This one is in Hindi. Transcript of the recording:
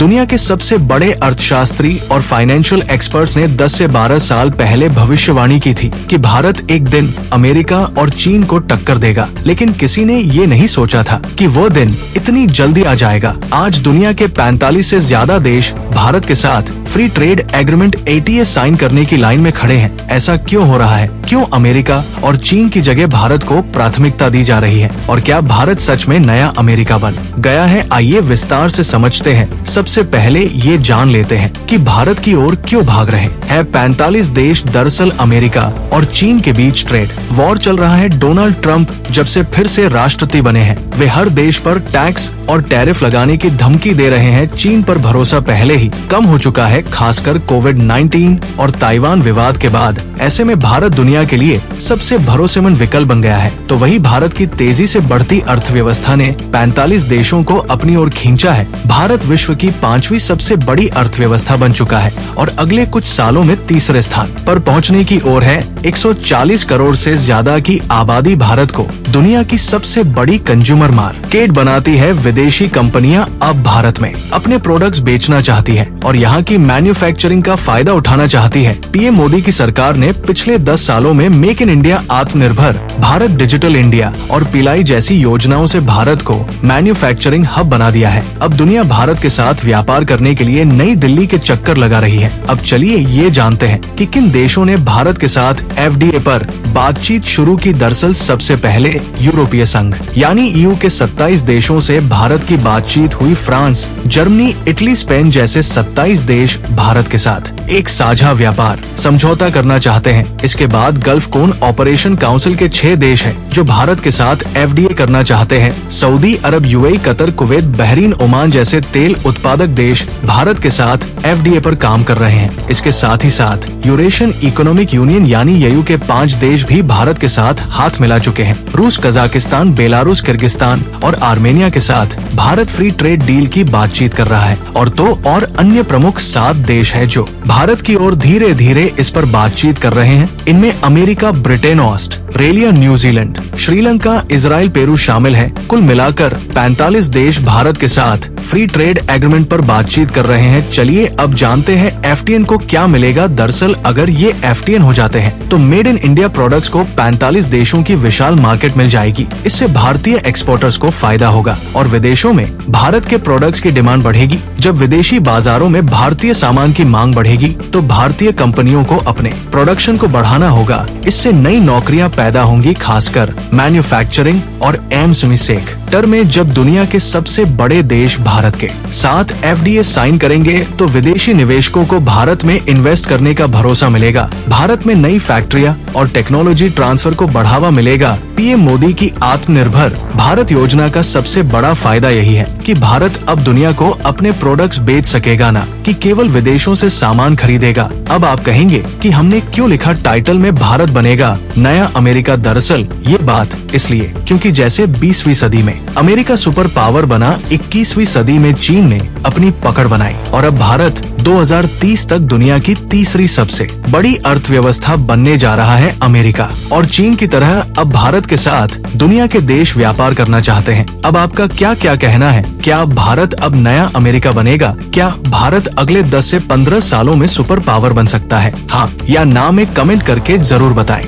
दुनिया के सबसे बड़े अर्थशास्त्री और फाइनेंशियल एक्सपर्ट्स ने 10 से 12 साल पहले भविष्यवाणी की थी कि भारत एक दिन अमेरिका और चीन को टक्कर देगा, लेकिन किसी ने ये नहीं सोचा था कि वो दिन इतनी जल्दी आ जाएगा। आज दुनिया के 45 से ज्यादा देश भारत के साथ free trade agreement ATA sign करने की लाइन में खड़े हैं। ऐसा क्यों हो रहा है? क्यों अमेरिका और चीन की जगह भारत को प्राथमिकता दी जा रही है? और क्या भारत सच में नया अमेरिका बन गया है? आइए विस्तार से समझते हैं। सबसे पहले ये जान लेते हैं कि भारत की ओर क्यों भाग रहे हैं 45 देश। दरअसल अमेरिका और चीन के बीच ट्रेड वॉर चल रहा है। डोनाल्ड ट्रंप जब से फिर से राष्ट्रपति बने हैं, वे हर देश पर टैक्स और टैरिफ लगाने की धमकी दे रहे हैं। चीन पर भरोसा पहले ही कम हो चुका है, खासकर कोविड-19 और ताइवान विवाद के बाद। ऐसे में भारत दुनिया के लिए सबसे भरोसेमंद विकल्प बन गया है। तो वही भारत की तेजी से बढ़ती अर्थव्यवस्था ने 45 देशों को अपनी ओर खींचा है। भारत विश्व की 5वीं सबसे बड़ी अर्थव्यवस्था बन चुका है और अगले कुछ सालों में तीसरे स्थान पर पहुंचने की ओर है। 140 करोड़ से ज्यादा की आबादी भारत को दुनिया की सबसे बड़ी कंज्यूमर मार्केट बनाती है। विदेशी कंपनियां अब भारत में अपने प्रोडक्ट्स बेचना चाहती है और यहाँ की मैन्युफैक्चरिंग का फायदा उठाना चाहती है। पीएम मोदी की सरकार ने पिछले 10 सालों में मेक इन इंडिया, आत्मनिर्भर भारत, डिजिटल इंडिया और पिलाई जैसी योजनाओं से भारत को मैन्युफैक्चरिंग हब बना दिया है। अब दुनिया भारत के साथ व्यापार करने के लिए नई दिल्ली के चक्कर लगा रही है। अब चलिए ये जानते हैं कि किन देशों ने भारत के साथ FTA पर बातचीत शुरू की। दरअसल सबसे पहले यूरोपीय संघ यानी EU के 27 देशों से भारत की बातचीत हुई। फ्रांस, जर्मनी, इटली, स्पेन जैसे 27 देश भारत के साथ एक साझा व्यापार समझौता करना चाहते हैं। इसके बाद गल्फ कोन ऑपरेशन काउंसिल के 6 देश हैं जो भारत के साथ FTA करना चाहते हैं। सऊदी अरब, UAE, Qatar, Kuwait, Bahrain, Oman जैसे तेल उत्पादक देश भारत के साथ FTA पर काम कर रहे हैं। इसके साथ ही साथ यूरेशियन इकोनॉमिक यूनियन यानी EU के 5 देश भी भारत के साथ हाथ मिला चुके हैं। रूस, कजाकिस्तान, बेलारूस, किर्गिस्तान और आर्मेनिया के साथ भारत फ्री ट्रेड डील की बातचीत कर रहा है। और अन्य प्रमुख 7 देश है जो भारत की ओर धीरे धीरे इस पर बातचीत कर रहे हैं। इनमें America, Britain, Australia, New Zealand, Sri Lanka, Israel, Peru शामिल है। कुल मिलाकर 45 देश भारत के साथ फ्री ट्रेड एग्रीमेंट पर बातचीत कर रहे हैं। चलिए अब जानते हैं FTA को क्या मिलेगा। दरअसल अगर ये FTA हो जाते हैं तो मेड इन इंडिया प्रोडक्ट्स को 45 देशों की विशाल मार्केट मिल जाएगी। इससे भारतीय एक्सपोर्टर्स को फायदा होगा और विदेशों में भारत के प्रोडक्ट्स की डिमांड बढ़ेगी। जब विदेशी बाजारों में भारतीय सामान की मांग बढ़ेगी तो भारतीय कंपनियों को अपने प्रोडक्शन को बढ़ाना होगा। इससे नई नौकरियां पैदा होंगी, खासकर मैन्युफैक्चरिंग और MSME सेक्टर में। जब दुनिया के सबसे बड़े देश भारत के साथ FTA साइन करेंगे तो विदेशी निवेशकों को भारत में इन्वेस्ट करने का भरोसा मिलेगा। भारत में नई फैक्ट्रियां और टेक्नोलॉजी ट्रांसफर को बढ़ावा मिलेगा। पीएम मोदी की आत्मनिर्भर भारत योजना का सबसे बड़ा फायदा यही है कि भारत अब दुनिया को अपने प्रोडक्ट्स बेच सकेगा, ना कि केवल विदेशों से सामान खरीदेगा। अब आप कहेंगे कि हमने क्यों लिखा टाइटल में भारत बनेगा नया अमेरिका। दरअसल ये बात इसलिए क्योंकि जैसे 20वीं सदी में अमेरिका सुपर पावर बना, 21वीं सदी में चीन ने अपनी पकड़ बनाई और अब भारत 2030 तक दुनिया की तीसरी सबसे बड़ी अर्थव्यवस्था बनने जा रहा है। अमेरिका और चीन की तरह अब भारत के साथ दुनिया के देश व्यापार करना चाहते हैं। अब आपका क्या कहना है? क्या भारत अब नया अमेरिका बनेगा? क्या भारत अगले 10 से 15 सालों में सुपर पावर बन सकता है? हाँ या ना में कमेंट करके जरूर बताएं।